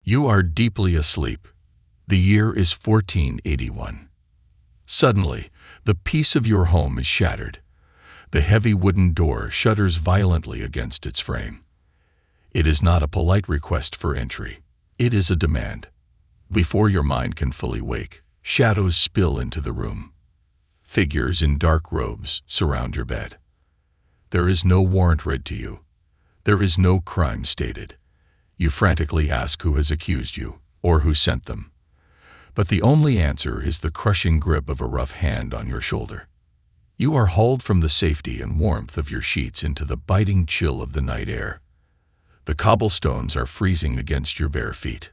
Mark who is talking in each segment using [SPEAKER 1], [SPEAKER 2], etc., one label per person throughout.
[SPEAKER 1] You are deeply asleep. The year is 1481. Suddenly, the peace of your home is shattered. The heavy wooden door shudders violently against its frame. It is not a polite request for entry. It is a demand. Before your mind can fully wake, shadows spill into the room. Figures in dark robes surround your bed. There is no warrant read to you. There is no crime stated. You frantically ask who has accused you, or who sent them. But the only answer is the crushing grip of a rough hand on your shoulder. You are hauled from the safety and warmth of your sheets into the biting chill of the night air. The cobblestones are freezing against your bare feet.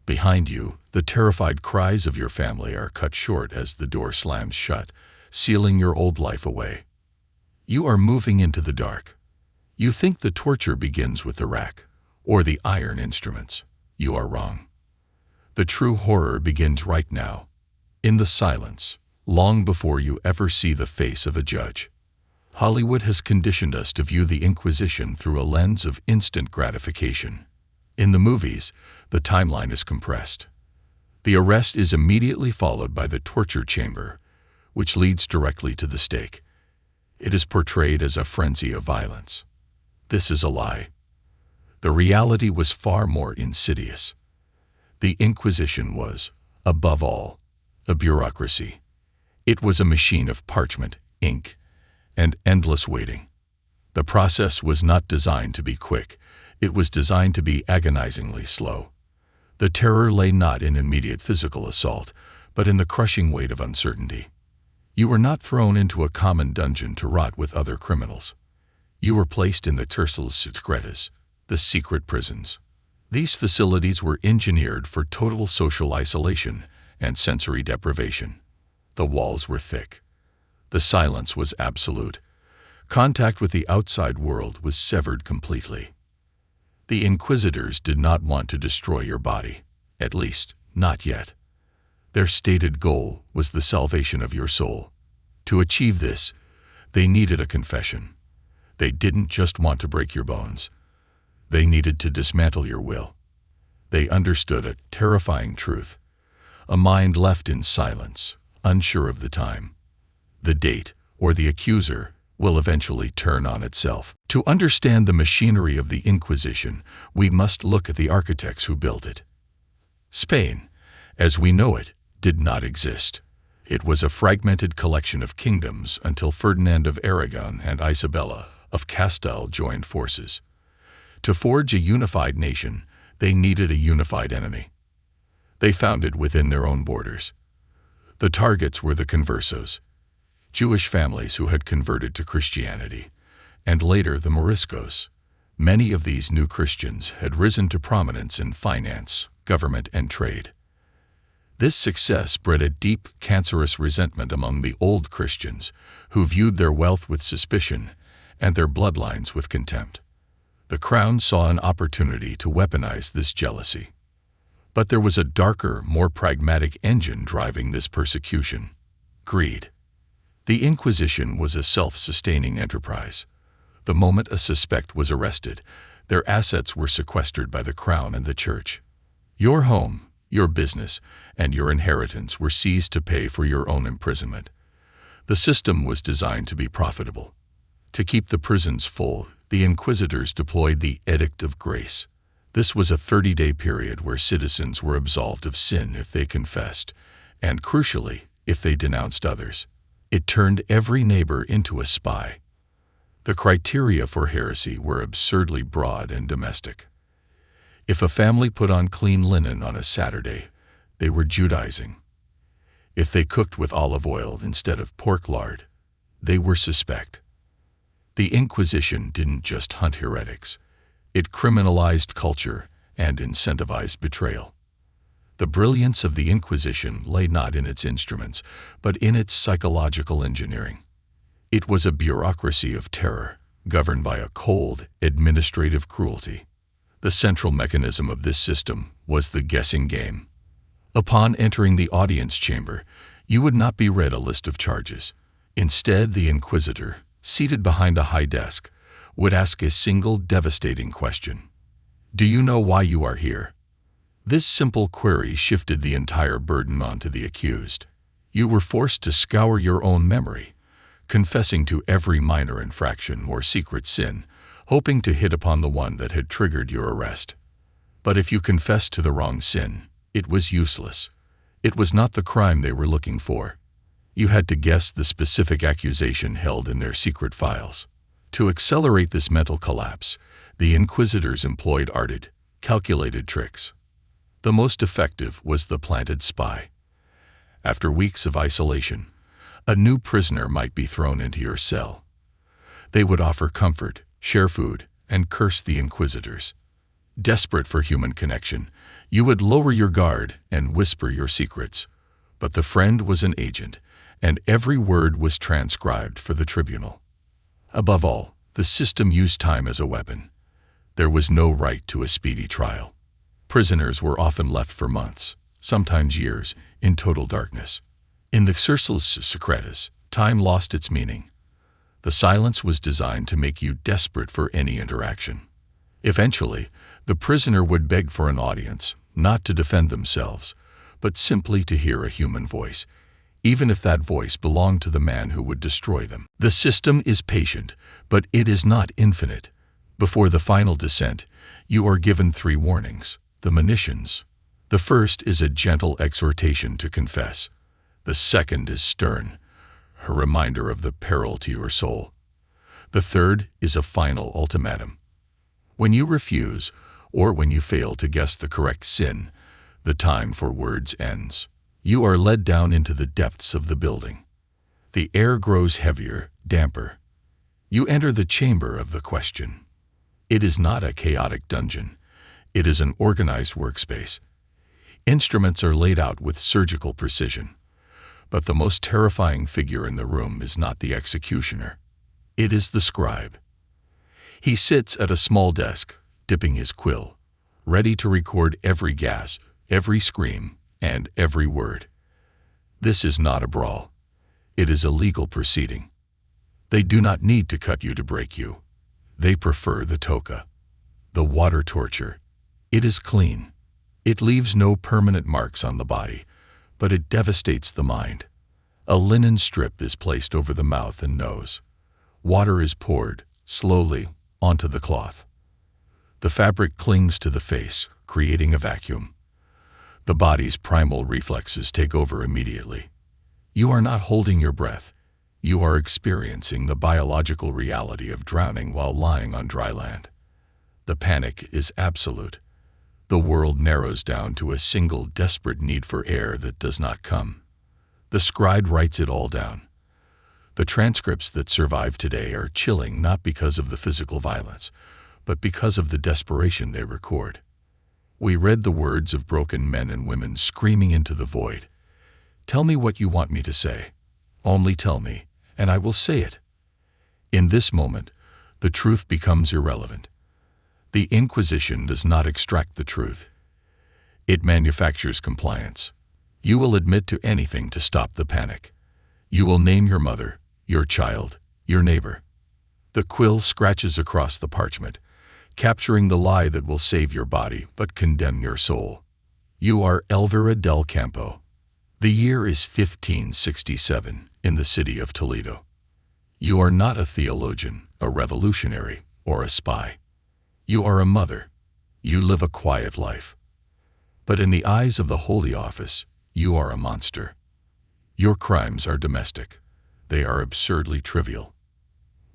[SPEAKER 1] Behind you, the terrified cries of your family are cut short as the door slams shut, sealing your old life away. You are moving into the dark. You think the torture begins with the rack, or the iron instruments. You are wrong. The true horror begins right now, in the silence, long before you ever see the face of a judge. Hollywood has conditioned us to view the Inquisition through a lens of instant gratification. In the movies, the timeline is compressed. The arrest is immediately followed by the torture chamber, which leads directly to the stake. It is portrayed as a frenzy of violence. This is a lie. The reality was far more insidious. The Inquisition was, above all, a bureaucracy. It was a machine of parchment, ink, and endless waiting. The process was not designed to be quick. It was designed to be agonizingly slow. The terror lay not in immediate physical assault, but in the crushing weight of uncertainty. You were not thrown into a common dungeon to rot with other criminals. You were placed in the Cárceles Secretas, the secret prisons. These facilities were engineered for total social isolation and sensory deprivation. The walls were thick. The silence was absolute. Contact with the outside world was severed completely. The Inquisitors did not want to destroy your body, at least, not yet. Their stated goal was the salvation of your soul. To achieve this, they needed a confession. They didn't just want to break your bones. They needed to dismantle your will. They understood a terrifying truth. A mind left in silence, unsure of the time, the date, or the accuser, will eventually turn on itself. To understand the machinery of the Inquisition, we must look at the architects who built it. Spain, as we know it, did not exist. It was a fragmented collection of kingdoms until Ferdinand of Aragon and Isabella of Castile joined forces. To forge a unified nation, they needed a unified enemy. They found it within their own borders. The targets were the conversos, Jewish families who had converted to Christianity, and later the Moriscos. Many of these new Christians had risen to prominence in finance, government, and trade. This success bred a deep, cancerous resentment among the old Christians, who viewed their wealth with suspicion and their bloodlines with contempt. The crown saw an opportunity to weaponize this jealousy. But there was a darker, more pragmatic engine driving this persecution: greed. The Inquisition was a self-sustaining enterprise. The moment a suspect was arrested, their assets were sequestered by the crown and the church. Your home, your business, and your inheritance were seized to pay for your own imprisonment. The system was designed to be profitable. To keep the prisons full, the Inquisitors deployed the Edict of Grace. This was a 30-day period where citizens were absolved of sin if they confessed, and crucially, if they denounced others. It turned every neighbor into a spy. The criteria for heresy were absurdly broad and domestic. If a family put on clean linen on a Saturday, they were Judaizing. If they cooked with olive oil instead of pork lard, they were suspect. The Inquisition didn't just hunt heretics. It criminalized culture and incentivized betrayal. The brilliance of the Inquisition lay not in its instruments, but in its psychological engineering. It was a bureaucracy of terror, governed by a cold, administrative cruelty. The central mechanism of this system was the guessing game. Upon entering the audience chamber, you would not be read a list of charges. Instead, the Inquisitor, seated behind a high desk, would ask a single devastating question. Do you know why you are here? This simple query shifted the entire burden onto the accused. You were forced to scour your own memory, confessing to every minor infraction or secret sin, hoping to hit upon the one that had triggered your arrest. But if you confessed to the wrong sin, it was useless. It was not the crime they were looking for. You had to guess the specific accusation held in their secret files. To accelerate this mental collapse, the Inquisitors employed arted, calculated tricks. The most effective was the planted spy. After weeks of isolation, a new prisoner might be thrown into your cell. They would offer comfort, share food, and curse the Inquisitors. Desperate for human connection, you would lower your guard and whisper your secrets. But the friend was an agent, and every word was transcribed for the tribunal. Above all, the system used time as a weapon. There was no right to a speedy trial. Prisoners were often left for months, sometimes years, in total darkness. In the Cárceles Secretas, time lost its meaning. The silence was designed to make you desperate for any interaction. Eventually, the prisoner would beg for an audience, not to defend themselves, but simply to hear a human voice, even if that voice belonged to the man who would destroy them. The system is patient, but it is not infinite. Before the final descent, you are given 3 warnings, the monitions. The first is a gentle exhortation to confess. The second is stern, a reminder of the peril to your soul. The third is a final ultimatum. When you refuse, or when you fail to guess the correct sin, the time for words ends. You are led down into the depths of the building. The air grows heavier, damper. You enter the chamber of the question. It is not a chaotic dungeon. It is an organized workspace. Instruments are laid out with surgical precision. But the most terrifying figure in the room is not the executioner. It is the scribe. He sits at a small desk, dipping his quill, ready to record every gasp, every scream, and every word. This is not a brawl. It is a legal proceeding. They do not need to cut you to break you. They prefer the toca, the water torture. It is clean. It leaves no permanent marks on the body, but it devastates the mind. A linen strip is placed over the mouth and nose. Water is poured, slowly, onto the cloth. The fabric clings to the face, creating a vacuum. The body's primal reflexes take over immediately. You are not holding your breath. You are experiencing the biological reality of drowning while lying on dry land. The panic is absolute. The world narrows down to a single desperate need for air that does not come. The scribe writes it all down. The transcripts that survive today are chilling not because of the physical violence, but because of the desperation they record. We read the words of broken men and women screaming into the void. Tell me what you want me to say. Only tell me, and I will say it. In this moment, the truth becomes irrelevant. The Inquisition does not extract the truth. It manufactures compliance. You will admit to anything to stop the panic. You will name your mother, your child, your neighbor. The quill scratches across the parchment, capturing the lie that will save your body but condemn your soul. You are Elvira del Campo. The year is 1567 in the city of Toledo. You are not a theologian, a revolutionary, or a spy. You are a mother. You live a quiet life. But in the eyes of the Holy Office, you are a monster. Your crimes are domestic. They are absurdly trivial.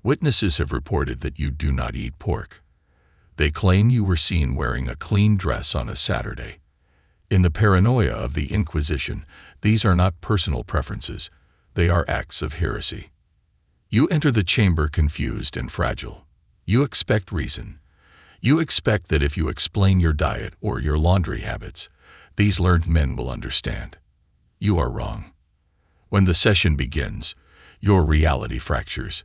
[SPEAKER 1] Witnesses have reported that you do not eat pork. They claim you were seen wearing a clean dress on a Saturday. In the paranoia of the Inquisition, these are not personal preferences. They are acts of heresy. You enter the chamber confused and fragile. You expect reason. You expect that if you explain your diet or your laundry habits, these learned men will understand. You are wrong. When the session begins, your reality fractures.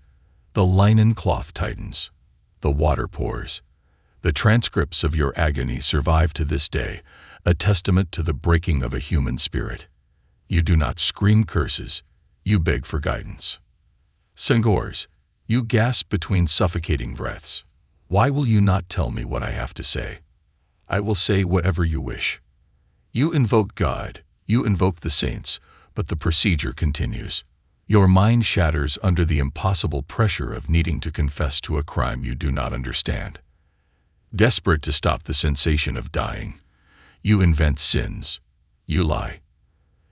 [SPEAKER 1] The linen cloth tightens. The water pours. The transcripts of your agony survive to this day, a testament to the breaking of a human spirit. You do not scream curses. You beg for guidance. Senghors, you gasp between suffocating breaths. Why will you not tell me what I have to say? I will say whatever you wish. You invoke God, you invoke the saints, but the procedure continues. Your mind shatters under the impossible pressure of needing to confess to a crime you do not understand. Desperate to stop the sensation of dying, you invent sins. You lie.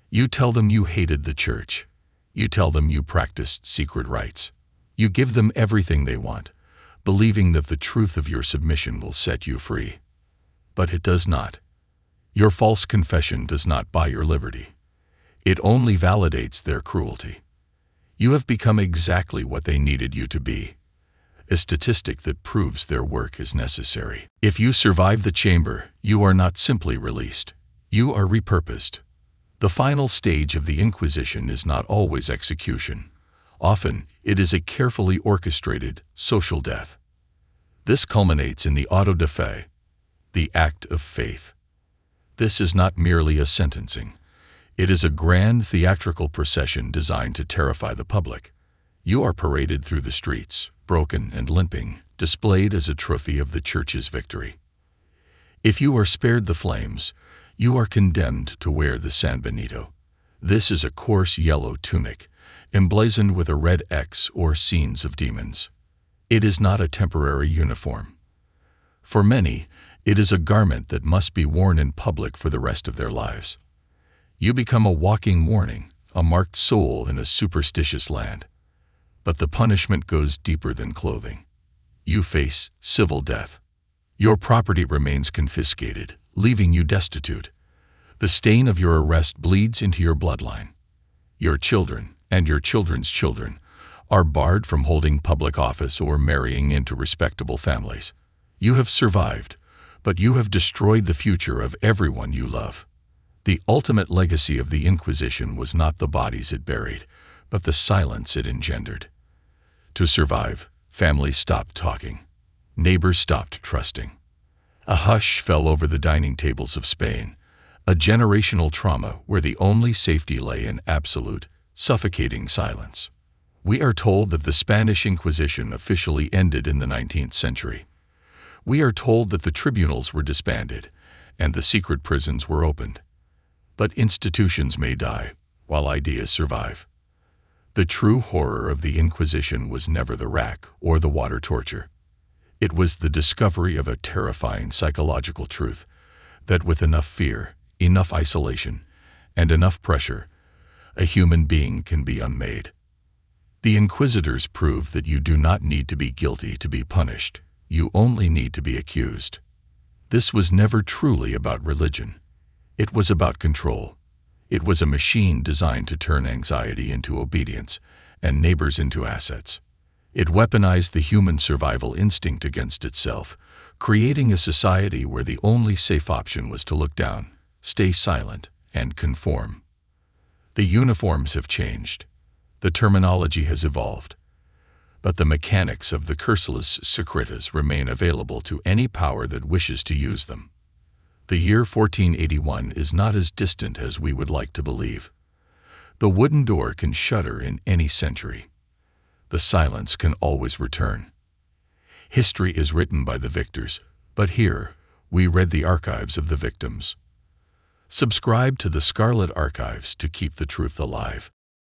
[SPEAKER 1] You tell them you hated the church. You tell them you practiced secret rites. You give them everything they want, believing that the truth of your submission will set you free. But it does not. Your false confession does not buy your liberty. It only validates their cruelty. You have become exactly what they needed you to be, a statistic that proves their work is necessary. If you survive the chamber, you are not simply released. You are repurposed. The final stage of the Inquisition is not always execution. Often, it is a carefully orchestrated social death. This culminates in the auto de fe, the act of faith. This is not merely a sentencing. It is a grand theatrical procession designed to terrify the public. You are paraded through the streets, broken and limping, displayed as a trophy of the church's victory. If you are spared the flames, you are condemned to wear the Sanbenito. This is a coarse yellow tunic, emblazoned with a red X or scenes of demons. It is not a temporary uniform. For many, it is a garment that must be worn in public for the rest of their lives. You become a walking warning, a marked soul in a superstitious land. But the punishment goes deeper than clothing. You face civil death. Your property remains confiscated, leaving you destitute. The stain of your arrest bleeds into your bloodline. Your children, and your children's children, are barred from holding public office or marrying into respectable families. You have survived, but you have destroyed the future of everyone you love. The ultimate legacy of the Inquisition was not the bodies it buried, but the silence it engendered. To survive, families stopped talking. Neighbors stopped trusting. A hush fell over the dining tables of Spain, a generational trauma where the only safety lay in absolute, suffocating silence. We are told that the Spanish Inquisition officially ended in the 19th century. We are told that the tribunals were disbanded and the secret prisons were opened. But institutions may die, while ideas survive. The true horror of the Inquisition was never the rack or the water torture. It was the discovery of a terrifying psychological truth that with enough fear, enough isolation, and enough pressure, a human being can be unmade. The Inquisitors proved that you do not need to be guilty to be punished. You only need to be accused. This was never truly about religion. It was about control. It was a machine designed to turn anxiety into obedience and neighbors into assets. It weaponized the human survival instinct against itself, creating a society where the only safe option was to look down, stay silent, and conform. The uniforms have changed. The terminology has evolved. But the mechanics of the Cárceles Secretas remain available to any power that wishes to use them. The year 1481 is not as distant as we would like to believe. The wooden door can shudder in any century. The silence can always return. History is written by the victors, but here we read the archives of the victims. Subscribe to the Scarlet Archives to keep the truth alive.